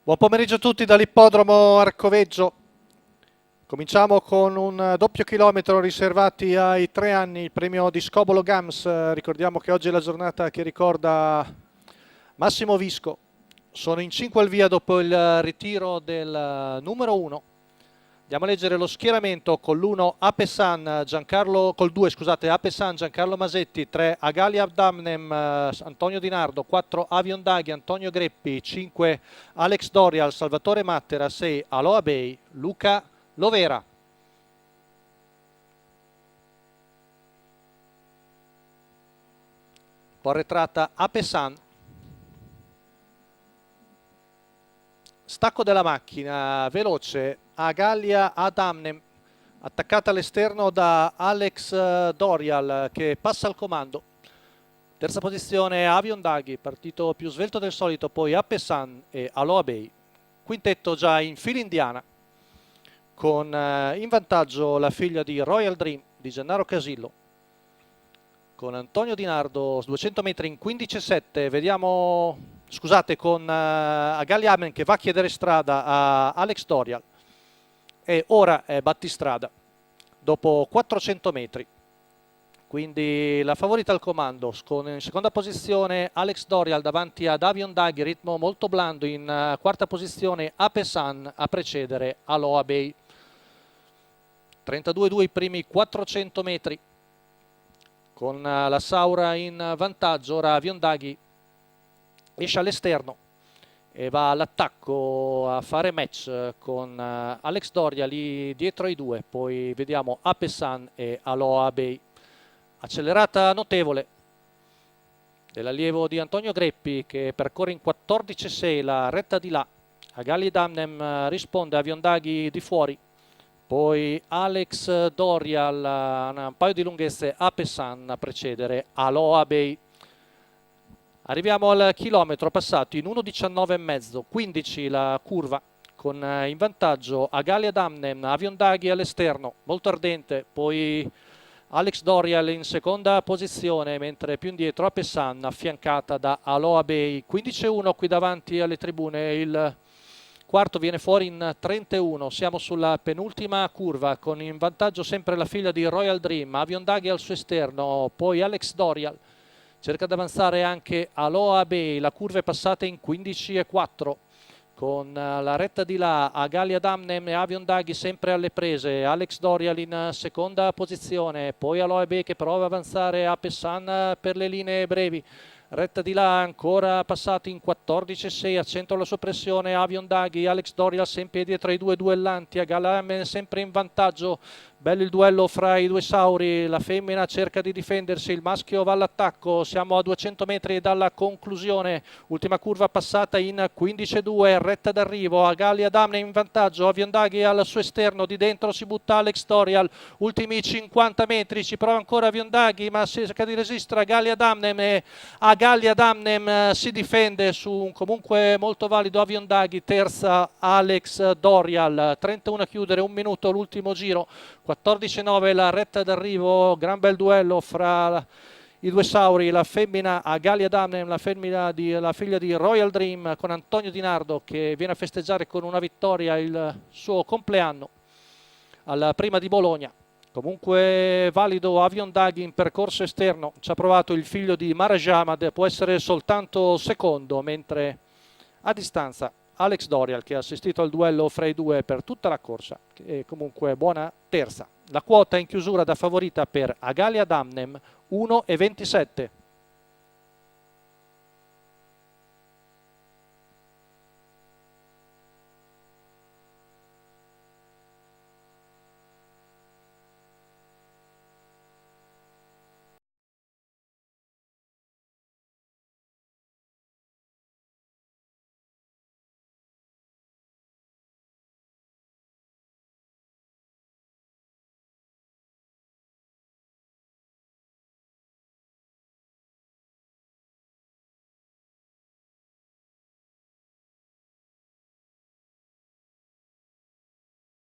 Buon pomeriggio a tutti dall'ippodromo Arcoveggio. Cominciamo con un doppio chilometro riservati ai 3 anni, il premio di Scobolo Gams. Ricordiamo che oggi è la giornata che ricorda Massimo Visco. Sono in 5 al via dopo il ritiro del numero 1. Andiamo a leggere lo schieramento con l'1 Apesan, Giancarlo, col 2 scusate, Apesan, Giancarlo Masetti, 3 Agali Abdamnem, Antonio Di Nardo, 4 Avion Daghi, Antonio Greppi, 5 Alex Dorial, Salvatore Mattera, 6 Aloha Bay, Luca Lovera. Poi arretrata Apesan. Stacco della macchina, veloce, Agalia Adamnem, attaccata all'esterno da Alex Dorial che passa al comando. Terza posizione Avion Daghi, partito più svelto del solito, poi Apesan e Aloha Bay. Quintetto già in fila indiana, con in vantaggio la figlia di Royal Dream di Gennaro Casillo, con Antonio Di Nardo 200 metri in 15,7. Vediamo, scusate, con Agali Amen che va a chiedere strada a Alex Dorial, e ora è battistrada dopo 400 metri. Quindi la favorita al comando, con in seconda posizione Alex Dorial davanti ad Avion Daghi, ritmo molto blando. In quarta posizione Apesan a precedere Aloha Bay. 32,2 i primi 400 metri, con la Saura in vantaggio. Ora Avion Daghi esce all'esterno e va all'attacco a fare match con Alex Dorial lì dietro ai due. Poi vediamo Apesan e Aloha Bay. Accelerata notevole dell'allievo di Antonio Greppi, che percorre in 14,6 la retta di là. Agali Damnem risponde a Avion Daghi di fuori, poi Alex Dorial, un paio di lunghezze, Apesan a precedere Aloha Bay. Arriviamo al chilometro passato in 1,19,5, 15 la curva, con in vantaggio Agali Damnem, Avion Daghi all'esterno, molto ardente, poi Alex Dorial in seconda posizione, mentre più indietro Apesan affiancata da Aloha Bay. 15,1 qui davanti alle tribune, il quarto viene fuori in 31. Siamo sulla penultima curva, con in vantaggio sempre la figlia di Royal Dream, Avion Daghi al suo esterno, poi Alex Dorial. Cerca di avanzare anche Aloha Bay, la curva è passata in 15,4. Con la retta di là Agali Adamnem e Avion Daghi sempre alle prese. Alex Dorial in seconda posizione, poi Aloha Bay che prova ad avanzare a Pessan per le linee brevi. Retta di là ancora passati in 14,6, accento alla soppressione Avion Daghi, Alex Dorial sempre dietro i due duellanti, Agali Adamnem sempre in vantaggio. Bello il duello fra i due sauri, la femmina cerca di difendersi, il maschio va all'attacco. Siamo a 200 metri dalla conclusione, ultima curva passata in 15,2, retta d'arrivo, Agali Adamnem in vantaggio, Avion Daghi al suo esterno, di dentro si butta Alex Dorial, ultimi 50 metri, ci prova ancora Avion Daghi ma cerca di resistere Agali Adamnem, e Agali Adamnem si difende su un comunque molto valido Avion Daghi. Terza Alex Dorial, 31 a chiudere, un minuto l'ultimo giro. 14,9 la retta d'arrivo, gran bel duello fra i due sauri, la femmina Agali Adamnem, la figlia di Royal Dream, con Antonio Di Nardo che viene a festeggiare con una vittoria il suo compleanno alla prima di Bologna. Comunque valido Avion Daghi in percorso esterno, ci ha provato il figlio di Marajamad, può essere soltanto secondo, mentre a distanza Alex Dorial che ha assistito al duello fra i due per tutta la corsa, e comunque buona terza. La quota in chiusura da favorita per Agali Adamnem 1,27.